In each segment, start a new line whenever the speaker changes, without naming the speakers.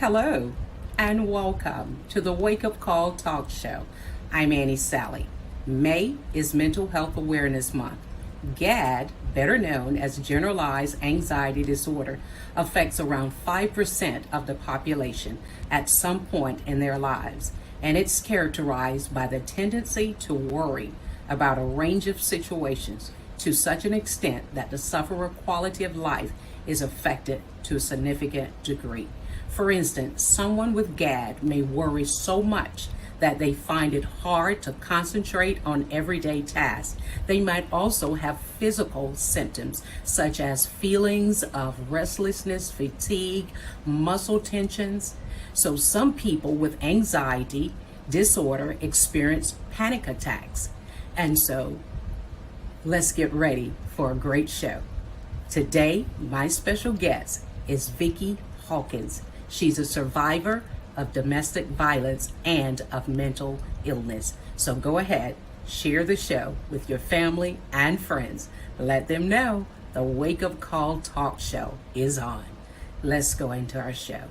Hello, and welcome to the Wake Up Call Talk Show. I'm Annie Sally. May is Mental Health Awareness Month. GAD, better known as Generalized Anxiety Disorder, affects around 5% of the population at some point in their lives, and it's characterized by the tendency to worry about a range of situations to such an extent that the sufferer quality of life is affected to a significant degree. For instance, someone with GAD may worry so much that they find it hard to concentrate on everyday tasks. They might also have physical symptoms such as feelings of restlessness, fatigue, muscle tensions. So, some people with anxiety disorder experience panic attacks. And so, let's get ready for a great show. Today, my special guest is Vicki Hawkins. She's a survivor of domestic violence and of mental illness. So go ahead, share the show with your family and friends. Let them know the Wake Up Call Talk Show is on. Let's go into our show.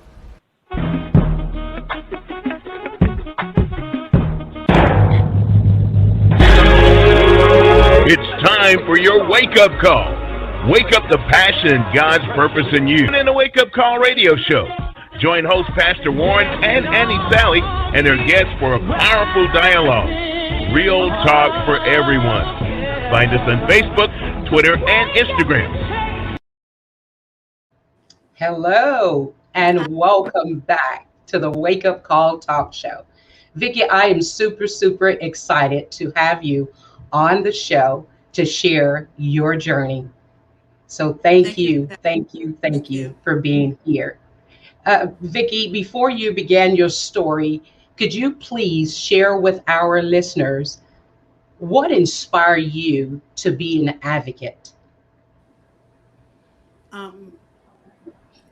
It's time for your wake-up call. Wake up the passion and God's purpose in you. In the Wake Up Call radio show. Join host Pastor Warren and Annie Sally and their guests for a powerful dialogue. Real talk for everyone. Find us on Facebook, Twitter, and Instagram.
Hello, and welcome back to the Wake Up Call Talk Show. Vicki, I am super excited to have you on the show to share your journey. So thank
Thank you.
you, thank you,
Thank
thank you
you.
for being here. Vicki, before you began your story, could you please share with our listeners what inspired you to be an advocate?
Um,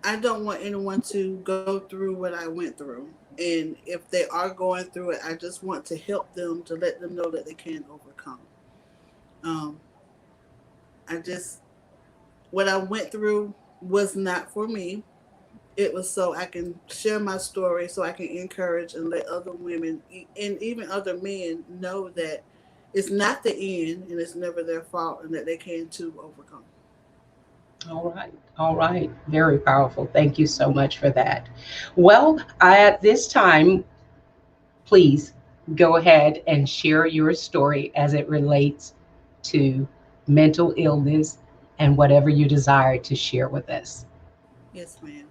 I don't want anyone to go through what I went through. And if they are going through it, I just want to help them to let them know that they can overcome. Um, I just, what I went through was not for me. It was so I can share my story, so I can encourage and let other women and even other men know that it's not the end and it's never their fault and that they can too overcome.
All right, very powerful. Thank you so much for that. Well, at this time, please go ahead and share your story as it relates to mental illness and whatever you desire to share with us.
Yes, ma'am.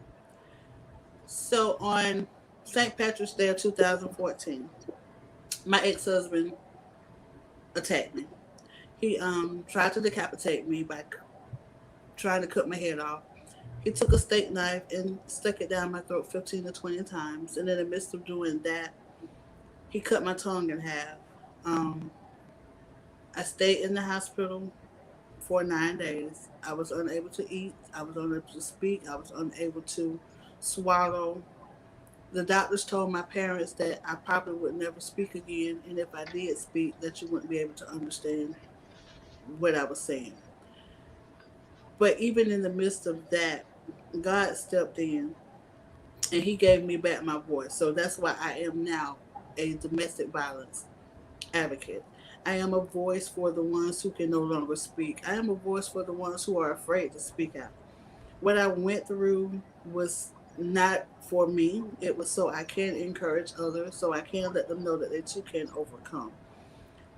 So on St. Patrick's Day of 2014, my ex-husband attacked me. He tried to decapitate me by trying to cut my head off. He took a steak knife and stuck it down my throat 15 to 20 times. And in the midst of doing that, he cut my tongue in half. Um, I stayed in the hospital for 9 days. I was unable to eat. I was unable to speak. I was unable to swallow. The doctors told my parents that I probably would never speak again, and if I did speak, that you wouldn't be able to understand what I was saying. But even in the midst of that, God stepped in and He gave me back my voice. So that's why I am now a domestic violence advocate. I am a voice for the ones who can no longer speak. I am a voice for the ones who are afraid to speak out. What I went through was not for me. It was so I can encourage others, so I can let them know that they too can overcome.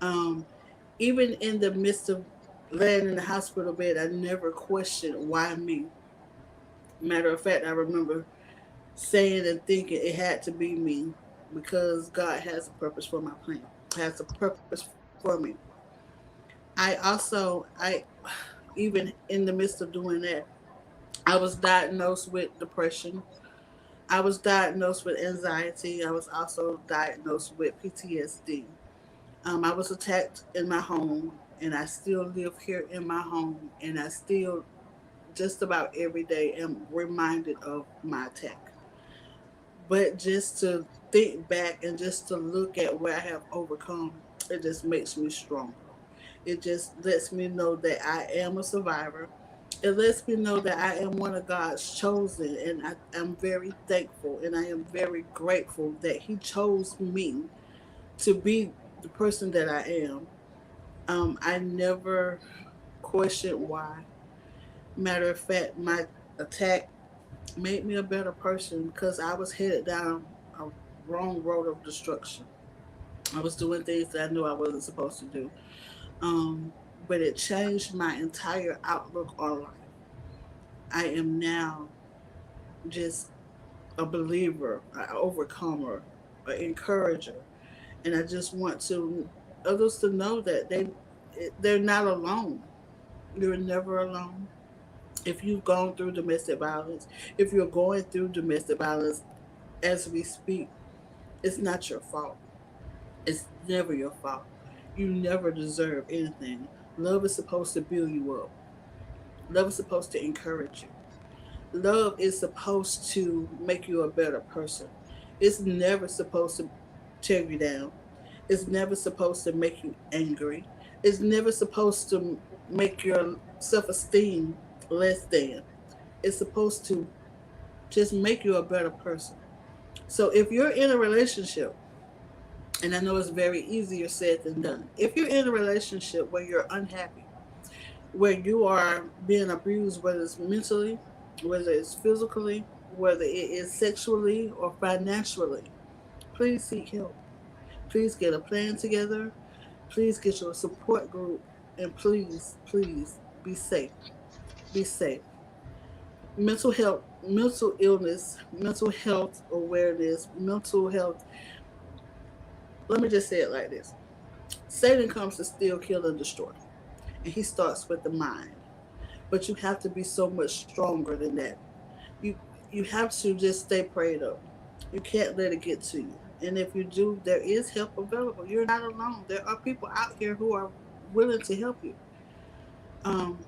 Um, Even in the midst of laying in the hospital bed, I never questioned why me. Matter of fact, I remember saying and thinking it had to be me because God has a purpose for my plan, has a purpose for me. I even in the midst of doing that, I was diagnosed with depression. I was diagnosed with anxiety. I was also diagnosed with PTSD. I was attacked in my home, and I still live here in my home, and I still just about every day am reminded of my attack. But just to think back and just to look at where I have overcome, it just makes me stronger. It just lets me know that I am a survivor. It lets me know that I am one of God's chosen, and I'm very thankful and I am very grateful that He chose me to be the person that I am. I never questioned why. Matter of fact, my attack made me a better person because I was headed down a wrong road of destruction. I was doing things that I knew I wasn't supposed to do. Um, but it changed my entire outlook on life. I am now just a believer, an overcomer, an encourager, and I just want to others to know that they're not alone. You're never alone. If you've gone through domestic violence, if you're going through domestic violence as we speak, it's not your fault. It's never your fault. You never deserve anything. Love is supposed to build you up. Love is supposed to encourage you. Love is supposed to make you a better person. It's never supposed to tear you down. It's never supposed to make you angry. It's never supposed to make your self esteem less than. It's supposed to just make you a better person. So if you're in a relationship, and I know it's very easier said than done, if you're in a relationship where you're unhappy, where you are being abused, whether it's mentally, whether it's physically, whether it is sexually or financially, please seek help. Please get a plan together. Please get your support group. And please, please be safe. Be safe. Mental health, mental illness, mental health awareness, mental health. Let me just say it like this: Satan comes to steal, kill, and destroy. And he starts with the mind. But you have to be so much stronger than that. You you have to just stay prayed up. You can't let it get to you. And if you do, there is help available. You're not alone. There are people out here who are willing to help you. Um,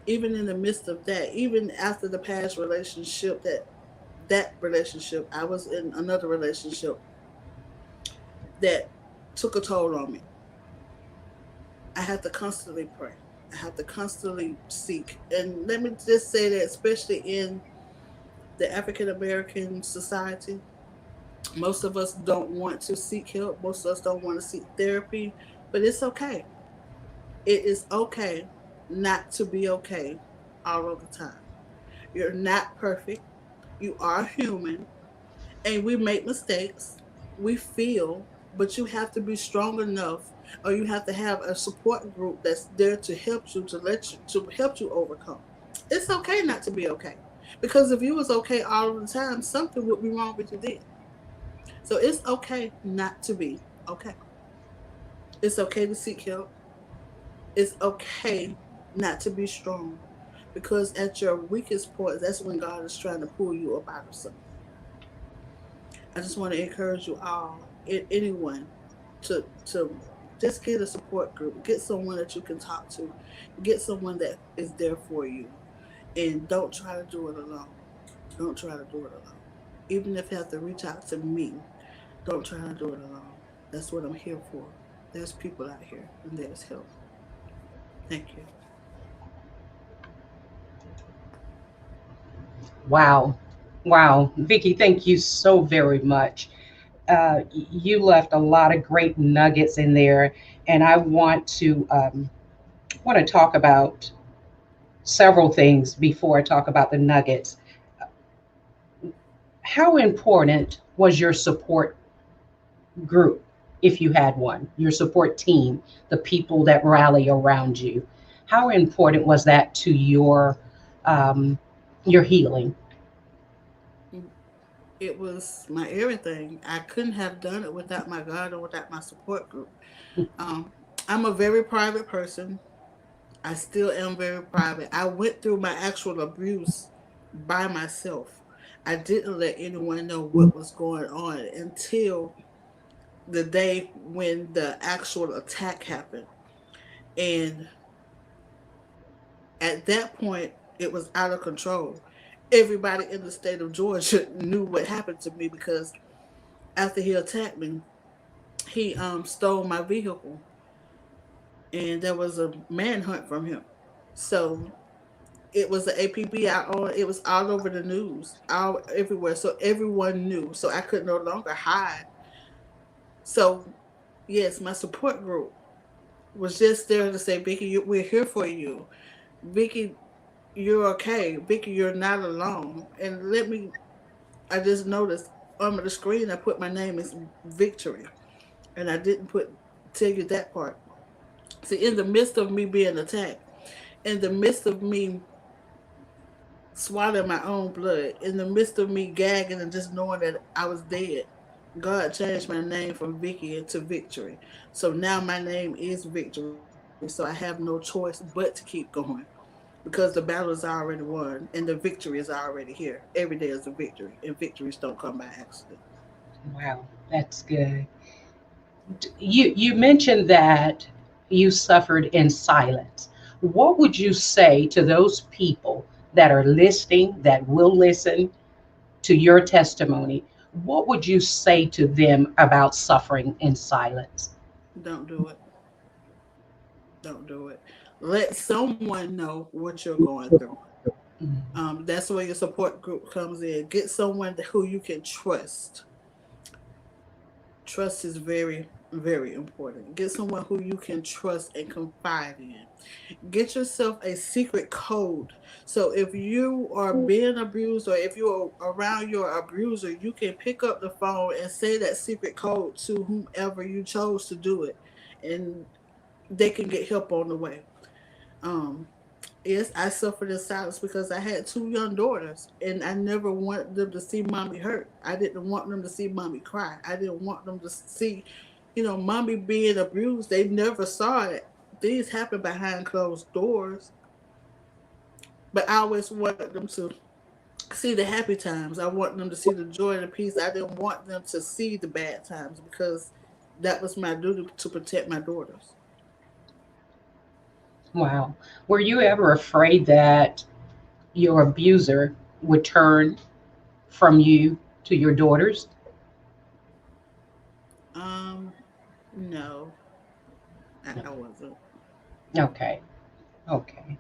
Even in the midst of that, even after the past relationship, that relationship, I was in another relationship that took a toll on me. I have to constantly pray. I have to constantly seek. And let me just say that, especially in the African American society, most of us don't want to seek help. Most of us don't want to seek therapy, but it's okay. It is okay not to be okay all of the time. You're not perfect. You are human, and we make mistakes. We feel, but you have to be strong enough, or you have to have a support group that's there to help you, to help you overcome. It's okay not to be okay, because if you was okay all of the time, something would be wrong with you then. So it's okay not to be okay. It's okay to seek help. It's okay not to be strong, because at your weakest point, that's when God is trying to pull you up out of something. I just want to encourage you all, anyone, to just get a support group, get someone that you can talk to, get someone that is there for you, and don't try to do it alone. Don't try to do it alone. Even if you have to reach out to me, don't try to do it alone. That's what I'm here for. There's people out here, and there's help. Thank you.
Wow. Wow. Vicky, thank you so very much. You left a lot of great nuggets in there, and I want to talk about several things before I talk about the nuggets. How important was your support group, if you had one, your support team, the people that rally around you? How important was that to um, your healing?
It was my everything. I couldn't have done it without my God or without my support group. Um, I'm a very private person. I still am very private. I went through my actual abuse by myself. I didn't let anyone know what was going on until the day when the actual attack happened. And at that point, it was out of control. Everybody in the state of Georgia knew what happened to me because after he attacked me, he stole my vehicle, and there was a manhunt from him. So it was the APB I owned. It was all over the news, all everywhere. So everyone knew. So I could no longer hide. So yes, my support group was just there to say, Vicky, we're here for you. Vicky, you're okay. Vicky, you're not alone. And I just noticed on the screen I put my name as Victory. And I didn't tell you that part. See, in the midst of me being attacked, in the midst of me swallowing my own blood, in the midst of me gagging and just knowing that I was dead, God changed my name from Vicky into Victory. So now my name is Victory. So I have no choice but to keep going because the battle is already won and the victory is already here. Every day is a victory, and victories don't come by accident.
Wow, that's good. You mentioned that you suffered in silence. What would you say to those people that are listening, that will listen to your testimony? What would you say to them about suffering in silence?
Don't do it. Don't do it. Let someone know what you're going through.
Mhm.
That's where your support group comes in. Get someone who you can trust. Trust is very, very important. Get someone who you can trust and confide in. Get yourself a secret code. So if you are being abused or if you're around your abuser, you can pick up the phone and say that secret code to whomever you chose to do it. And they can get help on the way. Um, yes, I suffered in silence because I had two young daughters and I never wanted them to see mommy hurt. I didn't want them to see mommy cry. I didn't want them to see, mommy being abused. They never saw it. Things happen behind closed doors. But I always wanted them to see the happy times. I want them to see the joy and the peace. I didn't want them to see the bad times because that was my duty to protect my daughters.
Wow. Were you ever afraid that your abuser would turn from you to your daughters?
Um, no, I wasn't.
Okay. Okay.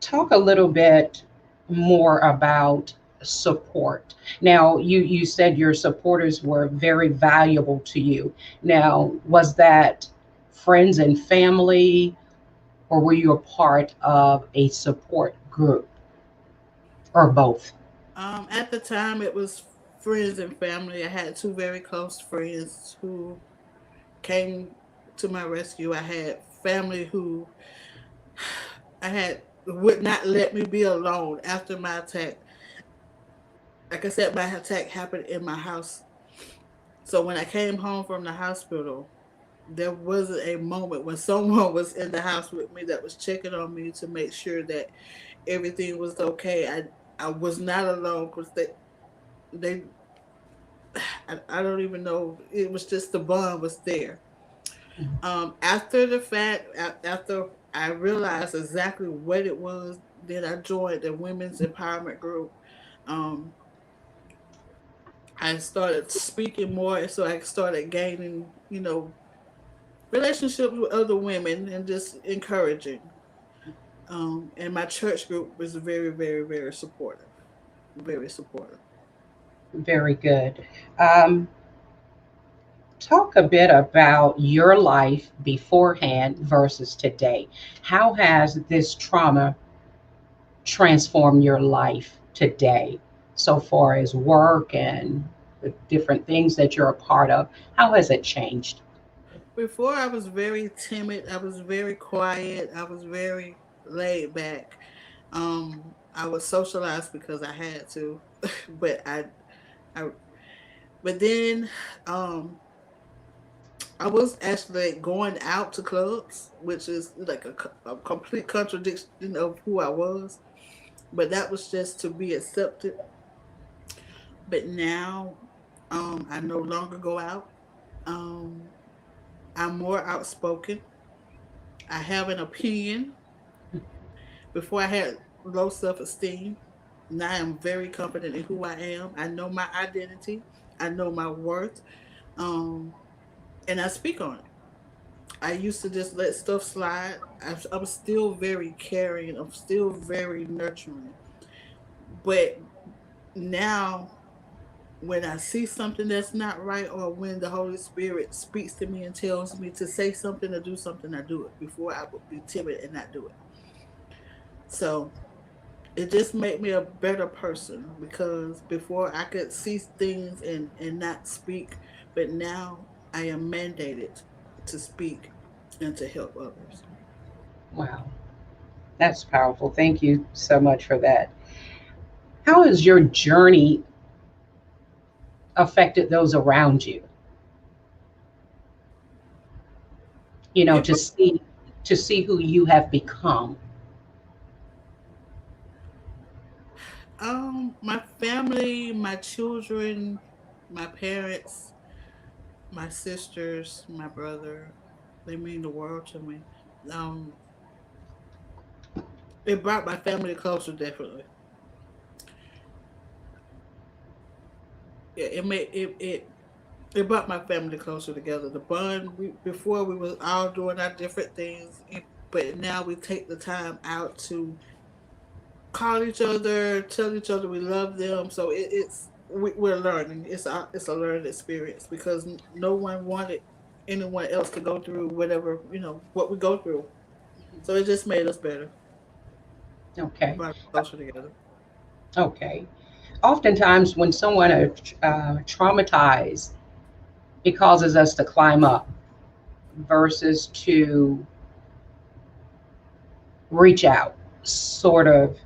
Talk a little bit more about support. Now, you said your supporters were very valuable to you. Now, was that friends and family, or were you a part of a support group, or both?
At the time, it was friends and family. I had two very close friends who came to my rescue. I had family who I had would not let me be alone after my attack. Like I said, my attack happened in my house. So when I came home from the hospital, there wasn't a moment when someone was in the house with me that was checking on me to make sure that everything was okay. I was not alone because they I don't even know. It was just the bond was there. After the fact, after I realized exactly what it was, then I joined the women's empowerment group. Um, I started speaking more, and so I started gaining, relationships with other women and just encouraging. And my church group was very, very, very supportive. Very supportive.
Very good. Um, Talk a bit about your life beforehand versus today. How has this trauma transformed your life today, so far as work and the different things that you're a part of? How has it changed?
Before I was very timid. I was very quiet. I was very laid back. I was socialized because I had to, but I, but then, um, I was actually going out to clubs, which is like a complete contradiction of who I was. But that was just to be accepted. But now, I no longer go out. Um, I'm more outspoken. I have an opinion. Before I had low self esteem. Now I'm very confident in who I am. I know my identity. I know my worth. Um, and I speak on it. I used to just let stuff slide. I'm still very caring. I'm still very nurturing. But now, when I see something that's not right, or when the Holy Spirit speaks to me and tells me to say something or do something, I do it. Before, I would be timid and not do it. So it just made me a better person, because before I could see things and not speak, but now I am mandated to speak and to help others.
Wow, that's powerful. Thank you so much for that. How has your journey affected those around you? You know,
It
to see who you have become.
my family, my children, my parents, my sisters, my brother, they mean the world to me. Um, it brought my family closer, definitely. It brought my family closer together. The bond, before we was all doing our different things, but now we take the time out to call each other, tell each other we love them. So we're learning. It's a learning experience, because no one wanted anyone else to go through whatever, what we go through. So it just made us better. It
Okay.
brought us closer together.
Okay. Oftentimes, when someone is traumatized, it causes us to climb up versus to reach out. Sort of,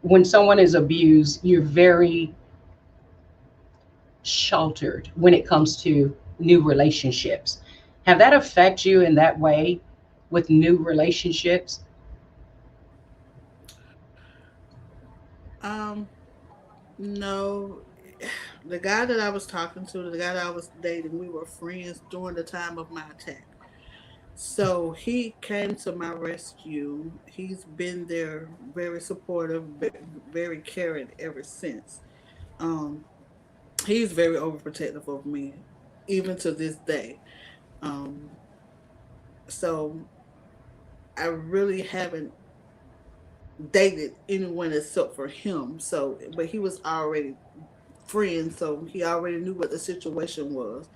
when someone is abused, you're very sheltered when it comes to new relationships. Have that affect you in that way with new relationships?
Um, no, the guy that I was talking to, the guy that I was dating, we were friends during the time of my attack. So he came to my rescue. He's been there, very supportive, very caring ever since. Um, he's very overprotective of me, even to this day. Um, so I really haven't dated anyone except for him. So, but he was already friends, so he already knew what the situation was,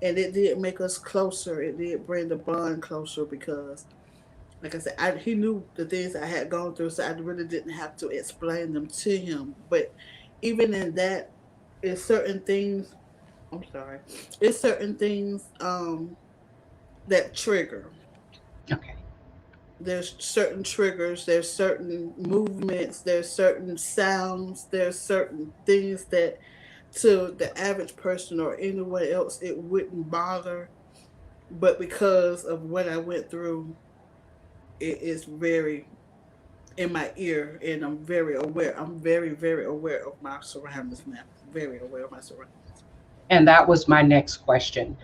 and it did make us closer. It did bring the bond closer, because, like I said, he knew the things I had gone through, so I really didn't have to explain them to him. But even in that, it's certain things. I'm sorry. It's certain things that trigger.
Okay.
There's certain triggers. There's certain movements. There's certain sounds. There's certain things that, to the average person or anyone else, it wouldn't bother. But because of what I went through, it is very in my ear, and I'm very aware. I'm very, very aware of my surroundings now. Very aware of my surroundings.
And that was my next question.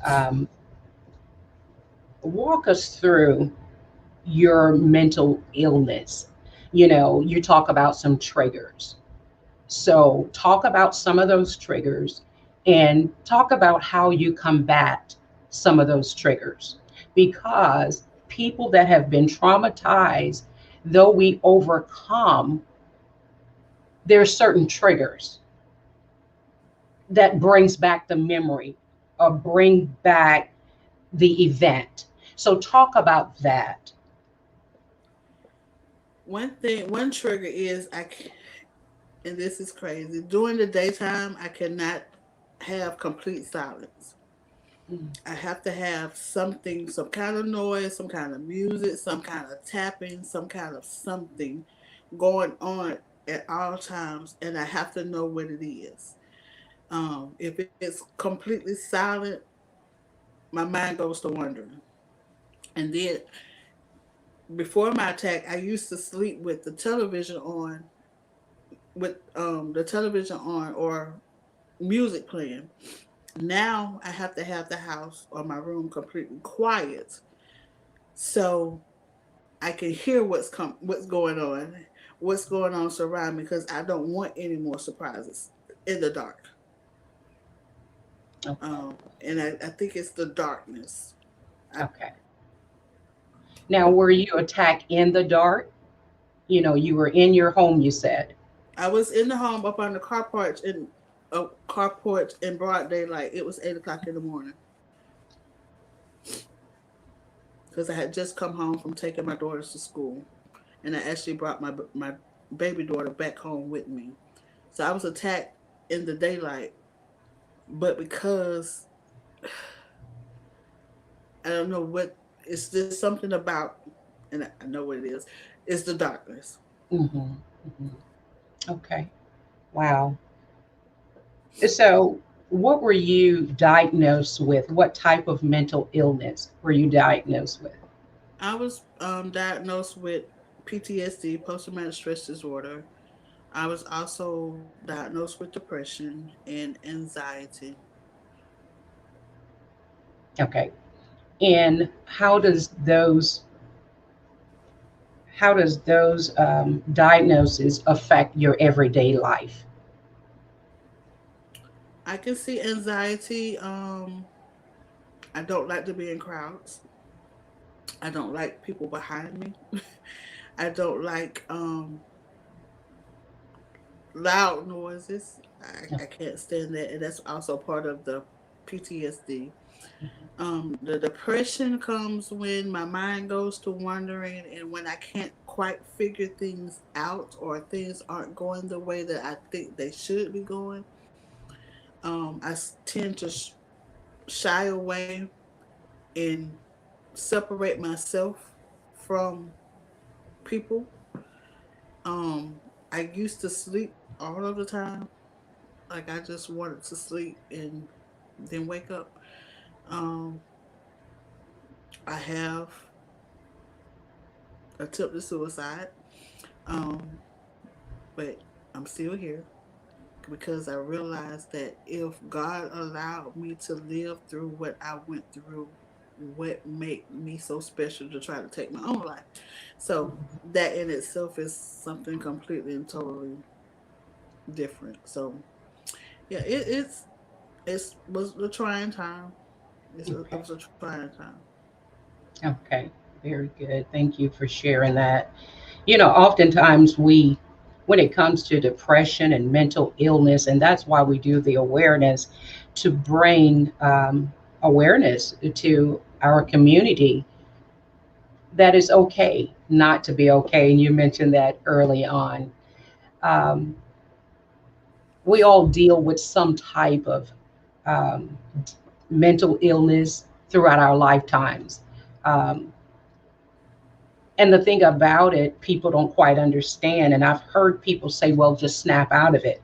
Um, Walk us through your mental illness. You know, you talk about some triggers. So, talk about some of those triggers and talk about how you combat some of those triggers. Because people that have been traumatized, though we overcome, there are certain triggers that brings back the memory or bring back the event. So talk about that.
One trigger is and this is crazy. During the daytime, I cannot have complete silence.
Mm.
I have to have something, some kind of noise, some kind of music, some kind of tapping, some kind of something going on at all times, and I have to know what it is. If it's completely silent, my mind goes to wondering. And then before my attack, I used to sleep with the television on or music playing. Now I have to have the house or my room completely quiet, so I can hear what's going on surround me, because I don't want any more surprises in the dark.
Okay.
And I think it's the darkness. I,
Okay. Now, were you attacked in the dark? You were in your home, you said.
I was in the home up on the carport in broad daylight. It was 8 o'clock in the morning because I had just come home from taking my daughters to school, and I actually brought my baby daughter back home with me. So I was attacked in the daylight, but because I don't know what, it's just something about, and I know what it is. It's the darkness.
Hmm. Hmm. Okay. Wow. So, what were you diagnosed with? What type of mental illness were you diagnosed with?
I was diagnosed with PTSD, post traumatic stress disorder. I was also diagnosed with depression and anxiety.
Okay. And how does those diagnoses affect your everyday life?
I can see anxiety. I don't like to be in crowds. I don't like people behind me. I don't like loud noises. I can't stand that, and that's also part of the PTSD. The depression comes when my mind goes to wandering and when I can't quite figure things out or things aren't going the way that I think they should be going. I tend to shy away and separate myself from people. Um, I used to sleep all of the time. Like I just wanted to sleep and then wake up. Um, I have attempted suicide, um, but I'm still here because I realized that if God allowed me to live through what I went through, what made me so special to try to take my own life. So that in itself is something completely and totally different. So yeah, it was a trying time. It
Okay.
was a trying time.
Okay. Very good. Thank you for sharing that. Oftentimes when it comes to depression and mental illness, and that's why we do the awareness to bring awareness to our community that it's okay not to be okay. And you mentioned that early on. Um, we all deal with some type of um, mental illness throughout our lifetimes. Um, and the thing about it, people don't quite understand. And I've heard people say, well, just snap out of it.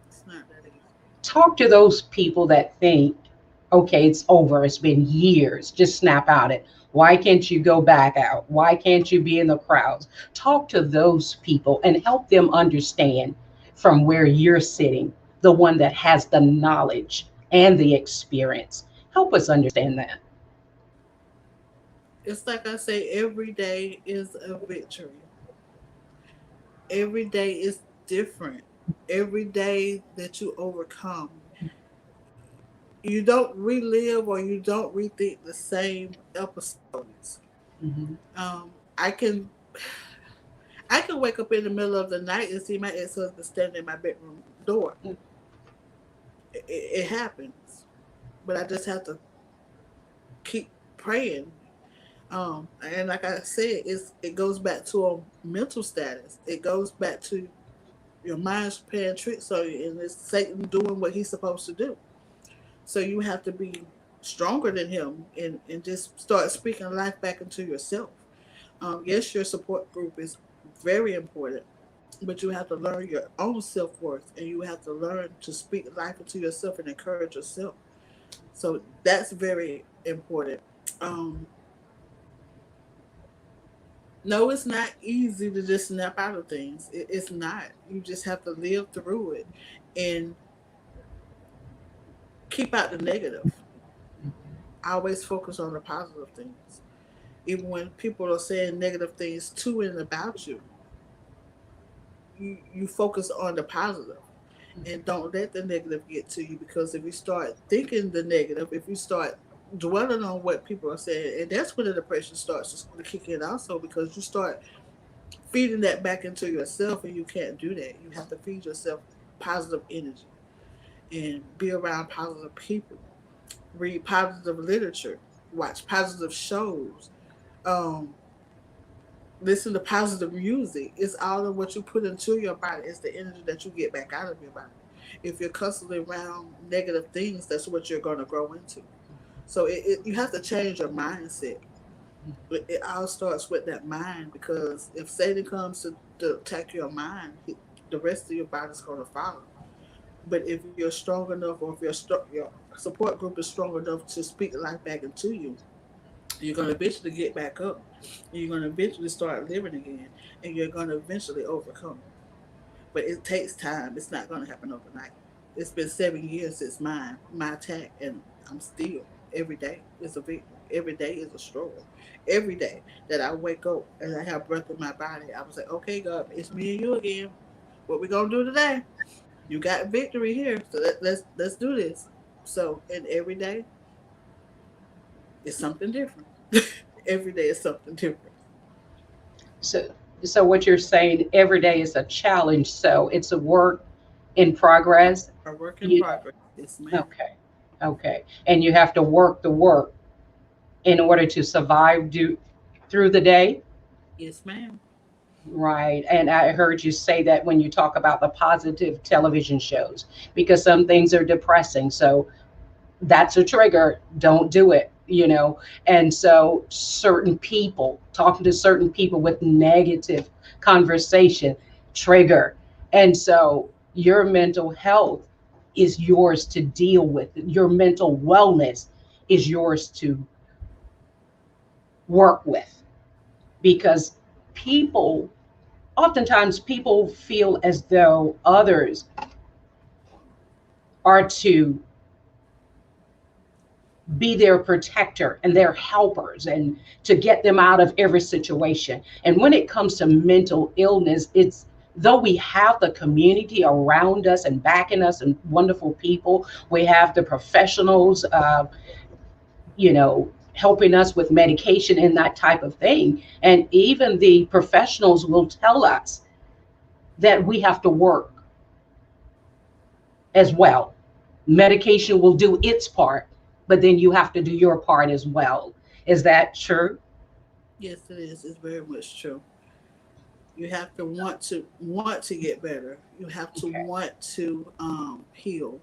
It's not that easy.
Talk to those people that think, okay, it's over, it's been years, just snap out it. Why can't you go back out? Why can't you be in the crowds? Talk to those people and help them understand from where you're sitting, the one that has the knowledge and the experience. Help us understand that.
It's like I say, every day is a victory. Every day is different. Every day that you overcome, you don't relive or you don't rethink the same episodes.
Mhm.
I can wake up in the middle of the night and see my ex husband standing in my bedroom door. It happens, but I just have to keep praying. And like I said, it goes back to a mental status. It goes back to your mind's playing tricks on you, and it's Satan doing what he's supposed to do. So you have to be stronger than him and just start speaking life back into yourself. Yes, your support group is very important, but you have to learn your own self worth and you have to learn to speak life into yourself and encourage yourself. So that's very important. Um, no, it's not easy to just snap out of things. It's not. You just have to live through it and keep out the negative. Always focus on the positive things. Even when people are saying negative things to and about you, you focus on the positive and don't let the negative get to you, because if you start thinking the negative, if you start dwelling on what people are saying, and that's when the depression starts to kick in also, because you start feeding that back into yourself, and you can't do that. You have to feed yourself positive energy and be around positive people, read positive literature, watch positive shows, um, listen to positive music. It's all of what you put into your body. It's the energy that you get back out of your body. If you're constantly around negative things, that's what you're going to grow into. So you have to change your mindset. It all starts with that mind, because if Satan comes to attack your mind, the rest of your body's going to follow. But if you're strong enough, or if your support group is strong enough to speak life back into you, you're going to eventually get back up. And you're going to eventually start living again. And you're going to eventually overcome. But it takes time. It's not going to happen overnight. It's been 7 years since my attack, and I'm still, every day is a victory. Every day is a struggle. Every day that I wake up and I have breath in my body, I was like, okay, God, it's me and you again. What we gonna do today? You got victory here, so let's do this. So, and every day is something different. Every day is something different.
So, so what you're saying, every day is a challenge. So it's a work in progress.
A work in
You,
progress. Yes, ma'am.
okay, okay. And you have to work the work in order to survive through the day.
Yes, ma'am.
Right. And I heard you say that when you talk about the positive television shows, because some things are depressing. So that's a trigger. Don't do it, you know. And so certain people, talking to certain people with negative conversation, trigger. And so your mental health is yours to deal with. Your mental wellness is yours to work with, because people, oftentimes people feel as though others are to be their protector and their helpers and to get them out of every situation. And when it comes to mental illness, it's, though we have the community around us and backing us and wonderful people, we have the professionals, helping us with medication and that type of thing. And even the professionals will tell us that we have to work as well. Medication will do its part, but then you have to do your part as well. Is that true?
Yes, it is. It's very much true. You have to want to get better. You have to
Okay.
want to heal,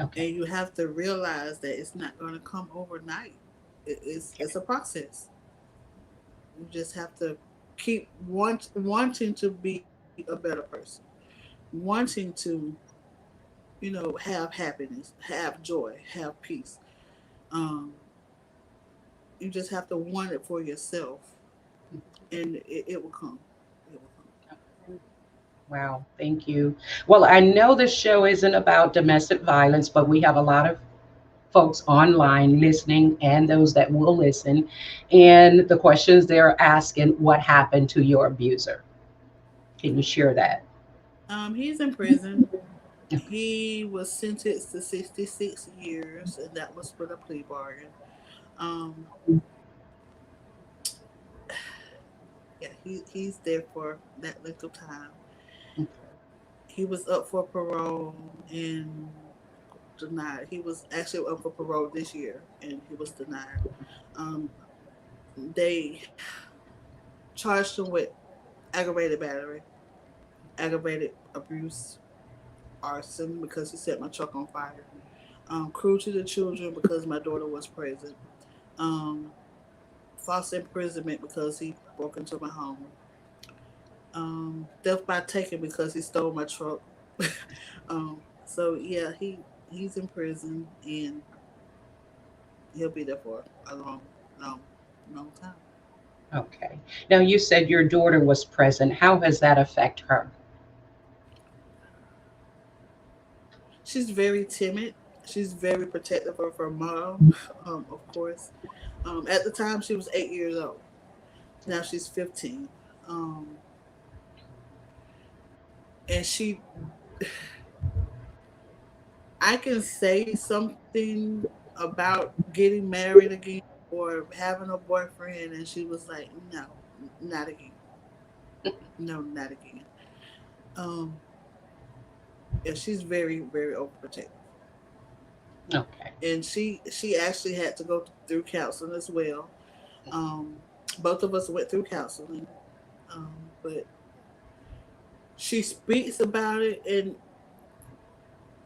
Okay.
and you have to realize that it's not going to come overnight. It's
Okay.
a process. You just have to keep wanting to be a better person, wanting to have happiness, have joy, have peace. Um, you just have to want it for yourself, and it will come. It will come.
Wow, thank you. Well, I know this show isn't about domestic violence, but we have a lot of folks online listening and those that will listen. And the questions they're asking, what happened to your abuser? Can you share that?
He's in prison. He was sentenced to 66 years, and that was with a plea bargain. Um, yeah, he's there for that length of time. He was up for parole and denied. He was actually up for parole this year, and he was denied. Um, they charged him with aggravated battery, aggravated abuse, arson because he set my truck on fire, cruel to the children because my daughter was present, um, false imprisonment because he broke into my home, death by taking because he stole my truck. So yeah, he's in prison, and he'll be there for a long, long, long time.
Okay. Now you said your daughter was present. How has that affect her?
She's very timid. She's very protective of her mom, of course. At the time, she was 8 years old. Now she's 15. Um, and I can say something about getting married again or having a boyfriend, and she was like, "No, not again. No, not again." Um, yeah, she's very, very overprotective,
Okay.
and she actually had to go through counseling as well. Um, both of us went through counseling, um, but she speaks about it, and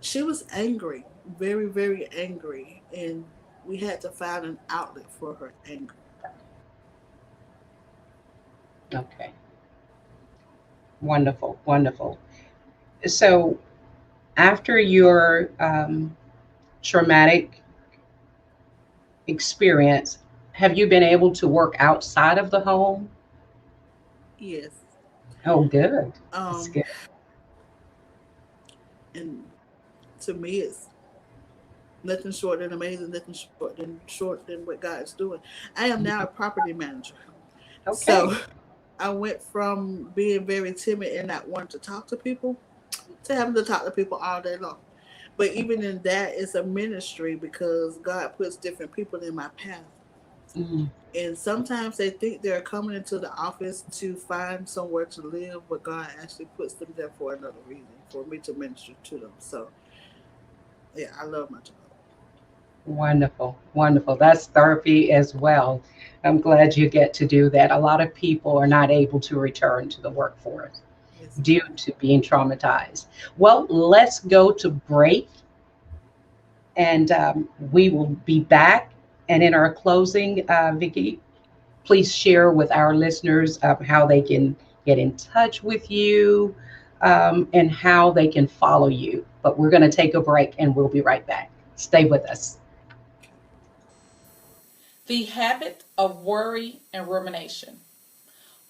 she was angry, very, very angry, and we had to find an outlet for her anger.
Okay. Wonderful. Wonderful. So after your traumatic experience, have you been able to work outside of the home?
Yes.
Oh, good. That's
Um,
good.
and to me, it's nothing short than amazing, nothing short than what God is doing. I am now a property manager,
Okay.
so I went from being very timid and not wanting to talk to people to having to talk to people all day long. But even in that, it's a ministry because God puts different people in my path.
Mhm.
And sometimes they think they're coming into the office to find somewhere to live, but God actually puts them there for another reason, for me to minister to them. So, yeah, I love my job.
Wonderful. Wonderful. That's therapy as well. I'm glad you get to do that. A lot of people are not able to return to the workforce
Yes,
due
ma'am.
to being traumatized. Well, let's go to break, and we will be back. And in our closing, Vicki, please share with our listeners how they can get in touch with you, and how they can follow you. But we're going to take a break and we'll be right back. Stay with us.
The habit of worry and rumination.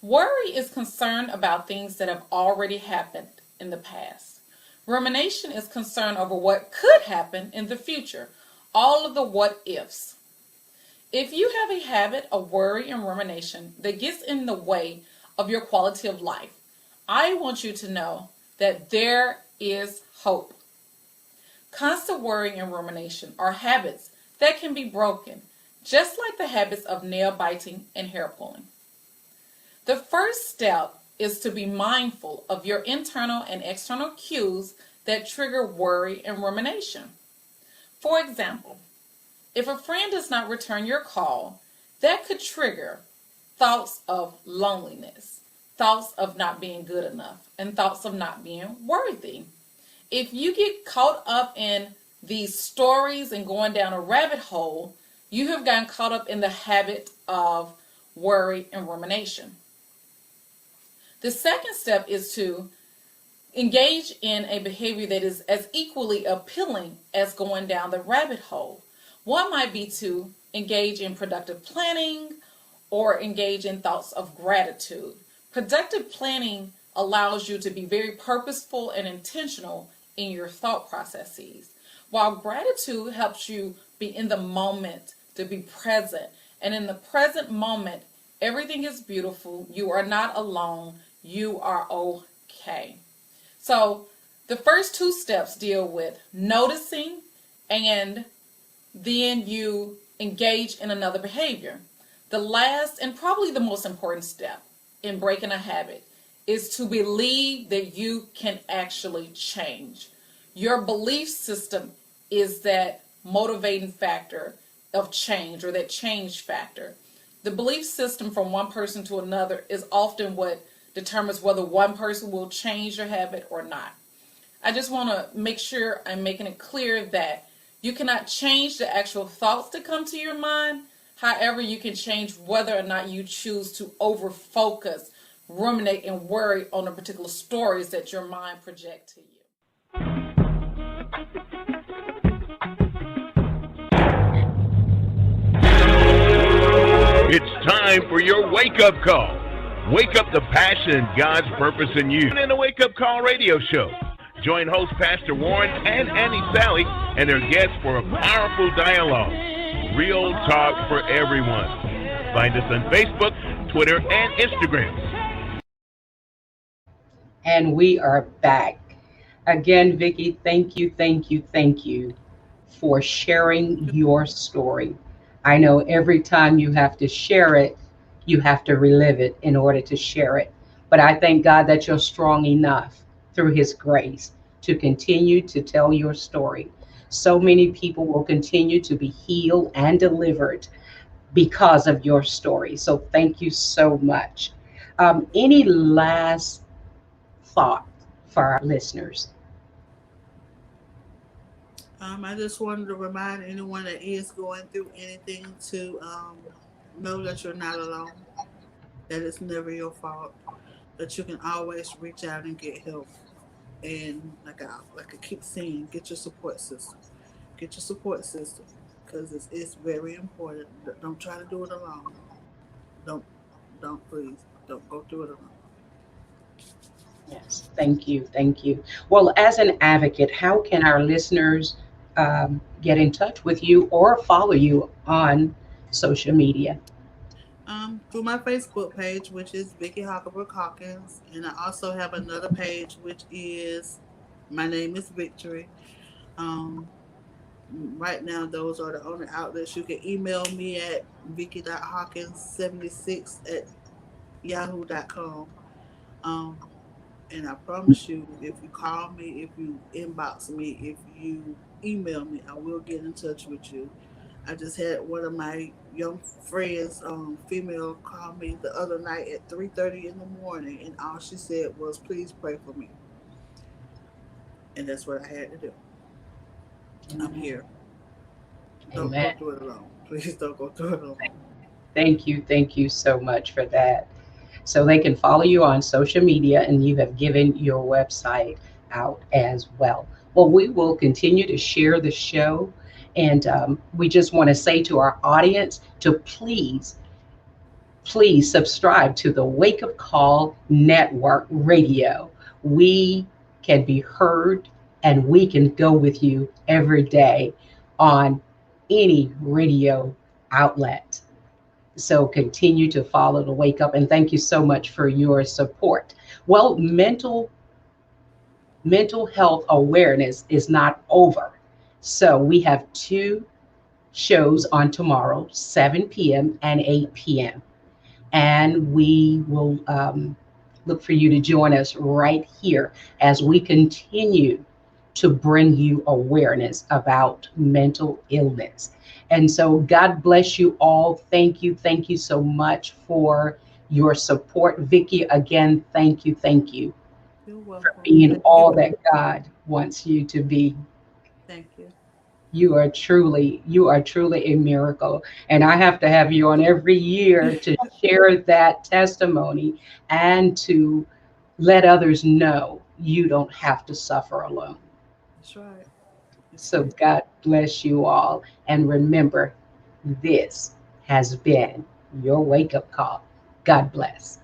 Worry is concern about things that have already happened in the past. Rumination is concern over what could happen in the future, all of the what ifs. If you have a habit of worry and rumination that gets in the way of your quality of life, I want you to know that there is hope. Constant worry and rumination are habits that can be broken, just like the habits of nail biting and hair pulling. The first step is to be mindful of your internal and external cues that trigger worry and rumination. For example, if a friend does not return your call, that could trigger thoughts of loneliness, thoughts of not being good enough, and thoughts of not being worthy. If you get caught up in these stories and going down a rabbit hole, you have gotten caught up in the habit of worry and rumination. The second step is to engage in a behavior that is as equally appealing as going down the rabbit hole. One might be to engage in productive planning or engage in thoughts of gratitude. Productive planning allows you to be very purposeful and intentional in your thought processes, while gratitude helps you be in the moment, to be present. And in the present moment, everything is beautiful. You are not alone. You are okay. So the first two steps deal with noticing, and then you engage in another behavior. The last and probably the most important step in breaking a habit is to believe that you can actually change. Your belief system is that motivating factor of change, or that change factor. The belief system from one person to another is often what determines whether one person will change your habit or not. I just want to make sure I'm making it clear that you cannot change the actual thoughts that come to your mind. However, you can change whether or not you choose to over focus, ruminate, and worry on the particular stories that your mind project to you.
It's time for your wake-up call. Wake up the passion and God's purpose in you. In the Wake Up Call radio show, join host Pastor Warren and Annie Sally and their guests for a powerful dialogue. Real talk for everyone. Find us on Facebook, Twitter, and Instagram.
And we are back. Again, Vicki, thank you, thank you, thank you for sharing your story. I know every time you have to share it, you have to relive it in order to share it. But I thank God that you're strong enough through His grace to continue to tell your story. So many people will continue to be healed and delivered because of your story. So thank you so much. Any last thought for our listeners?
I just wanted to remind anyone that is going through anything to know that you're not alone, that it's never your fault, that you can always reach out and get help. And like I keep saying, get your support system. Get your support system because it's very important. Don't try to do it alone. Don't please don't go through it alone.
Yes, thank you. Thank you. Well, as an advocate, how can our listeners get in touch with you or follow you on social media?
Through my Facebook page, which is Vicky Hockenbrook Hawkins, and I also have another page which is my name is Victory. Um, right now, those are the only outlets. You can email me at vicky.hawkins76@yahoo.com. Um, and I promise you, if you call me, if you inbox me, if you email me, I will get in touch with you. I just had one of my young friends, female, call me the other night at 3:30 in the morning, and all she said was, "Please pray for me," and that's what I had to do. I'm here. Don't go
Amen.
through it alone. Please don't go through it alone.
Thank you. Thank you so much for that. So they can follow you on social media, and you have given your website out as well. Well, we will continue to share the show. And we just want to say to our audience to please subscribe to the Wake Up Call Network Radio. We can be heard and we can go with you every day on any radio outlet. So continue to follow the Wake Up, and thank you so much for your support. Well, mental health awareness is not over. So we have two shows on tomorrow, 7 p.m. and 8 p.m. And we will look for you to join us right here as we continue to bring you awareness about mental illness. And so God bless you all. Thank you. Thank you so much for your support. Vicki, again, thank you. Thank you
You're
for
welcome.
being
Thank
all
you.
that God wants you to be.
Thank you.
You are truly a miracle. And I have to have you on every year to share that testimony and to let others know you don't have to suffer alone.
That's right. That's
So
right.
God bless you all. And remember, this has been your wake up call. God bless.